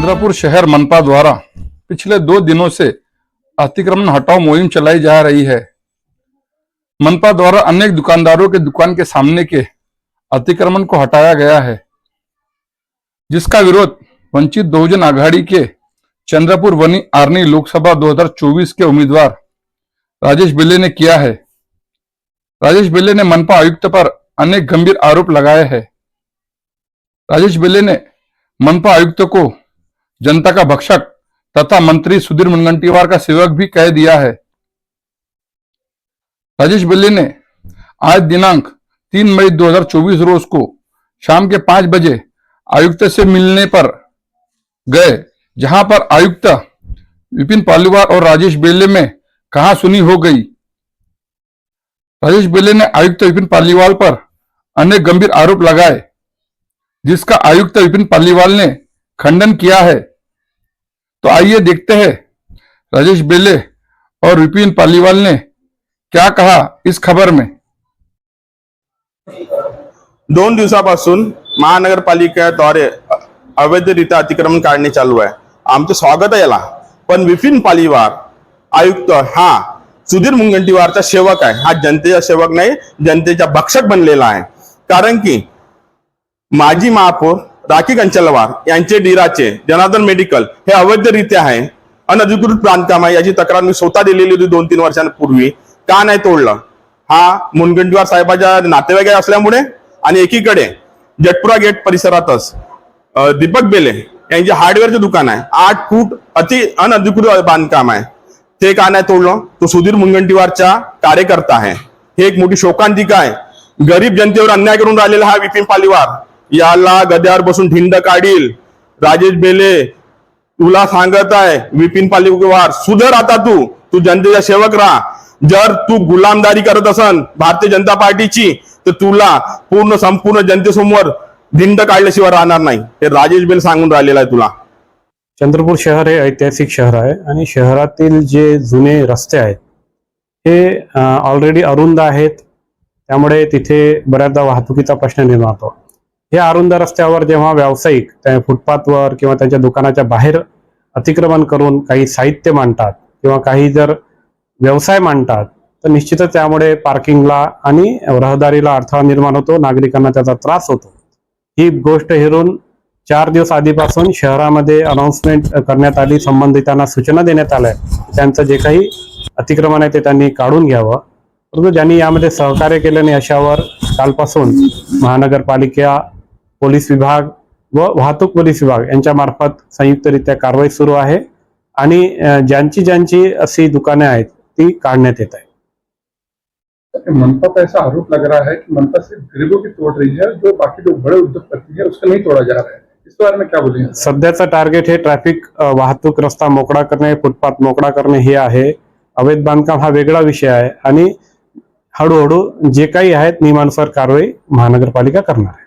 चंद्रपुर शहर मनपा द्वारा पिछले 2 दिनों से अतिक्रमण हटाओ मुहिम चलाई जा रही है। मनपा द्वारा अनेक दुकानदारों के दुकान के सामने के अतिक्रमण को हटाया गया है, जिसका विरोध वंचित बहुजन आघाड़ी के चंद्रपुर वनी आर्नी लोकसभा 2024 के उम्मीदवार राजेश बेले ने किया है। राजेश बेले ने मनपा आयुक्त पर अनेक गंभीर आरोप लगाए हैं। राजेश बेले ने मनपा आयुक्त को जनता का भक्षक तथा मंत्री सुधीर मुनगंटीवार का सेवक भी कह दिया है। राजेश बेले ने आज दिनांक 3 मई 2024 रोज को शाम के 5 बजे आयुक्त से मिलने पर गए, जहां पर आयुक्त विपिन पालीवाल और राजेश बेले में कहासुनी हो गई। राजेश बेले ने आयुक्त विपिन पालीवाल पर अनेक गंभीर आरोप लगाए, जिसका आयुक्त विपिन पालीवाल ने खंडन किया है। तो आइए देखते हैं राजेश बेले और विपिन पालीवाल ने क्या कहा इस खबर में। 2 दिवसापासून महानगरपालिकेद्वारे अवैधरित्या अतिक्रमण काढणे चालू आहे। आमचं स्वागत आहे याला, पण विपिन पालीवाल आयुक्त हा सुधीर मुनगंटीवारचा सेवक आहे। हा जनतेचा सेवक नाही, जनतेचा भक्षक बनलेला आहे। कारण की माजी महापौर राखी कंचलवार यांचे डीराचे जनार्दन मेडिकल हे अवैधरित्या आहे, अनधिकृत बांधकाम आहे। याची तक्रार मी स्वतः दिलेली होती 2-3 वर्षांपूर्वी। का नाही तोडलं? हा मुनगंटीवार साहेबाच्या नातेवाईक असल्यामुळे आणि एकीकडे जटपुरा गेट परिसरातच दीपक बेले यांचे हार्डवेअरचे दुकान आहे। 8 फूट अनधिकृत बांधकाम आहे, ते का नाही तोडलं? तो सुधीर मुनगंटीवारचा कार्यकर्ता आहे। हे एक मोठी शोकांतिका आहे। गरीब जनतेवर अन्याय करून राहिलेला हा विपिन पालीवाल याला गद्यावर बसून ढिंड काढील। राजेश बेले तुला सांगत आहे, विपिन पालीवाल सुधर आता, तू जनतेचा सेवक राहा। जर तू गुलामदारी करत असन भारतीय जनता पार्टीची, तर तुला संपूर्ण जनतेसमोर ढिंड काढल्याशिवाय राहणार नाही। हे राजेश बेले सांगून राहिलेला आहे तुला। चंद्रपूर शहर हे ऐतिहासिक शहर आहे आणि शहरातील जे जुने रस्ते आहेत हे ऑलरेडी अरुंद आहेत, त्यामुळे तिथे बऱ्याचदा वाहतुकीचा प्रश्न निर्माण होतो। या अरुंद रस्त्यावर जेव्हा व्यावसायिक त्या फुटपाथवर किंवा त्यांच्या दुकानाच्या बाहेर अतिक्रमण करून काही साहित्य मांडतात किंवा काही जर व्यवसाय मांडतात, तर निश्चितच त्यामुळे पार्किंगला आणि रहदारीला अडथळा निर्माण होतो, नागरिकांना त्याचा त्रास होतो। ही गोष्ट हेरून 4 दिवस आधीपासून शहरामध्ये अनाउन्समेंट करण्यात आली, संबंधितांना सूचना देण्यात आल्या त्यांचं जे काही अतिक्रमण आहे ते त्यांनी काढून घ्यावं। परंतु ज्यांनी यामध्ये सहकार्य केले नाही अशावर कालपासून महानगरपालिका, पोलीस विभाग व वाहतूक पोलीस विभाग यांच्या मार्फत संयुक्तरित्या कारवाई सुरू आहे आणि ज्यांची अशी दुकाने आहेत ती काढण्यात येत आहे। मनपा पर ऐसा आरोप लग रहा है कि मनपा सिर्फ गरीबों की तोड़ रही है, जो बाकी जो बड़े उद्योगपति है उसका नहीं तोड़ा जा रहा है। इस बारे में क्या बोलेंगे? सध्याचं टार्गेट हे ट्रॅफिक, वाहतूक, रस्ता मोकळा करणे, फुटपाथ मोकळा करणे हे आहे। अवैध बांधकाम हा वेगळा विषय आहे आणि हळूहळू जे काही आहेत नियमानुसार कारवाई महानगरपालिका करणार आहे।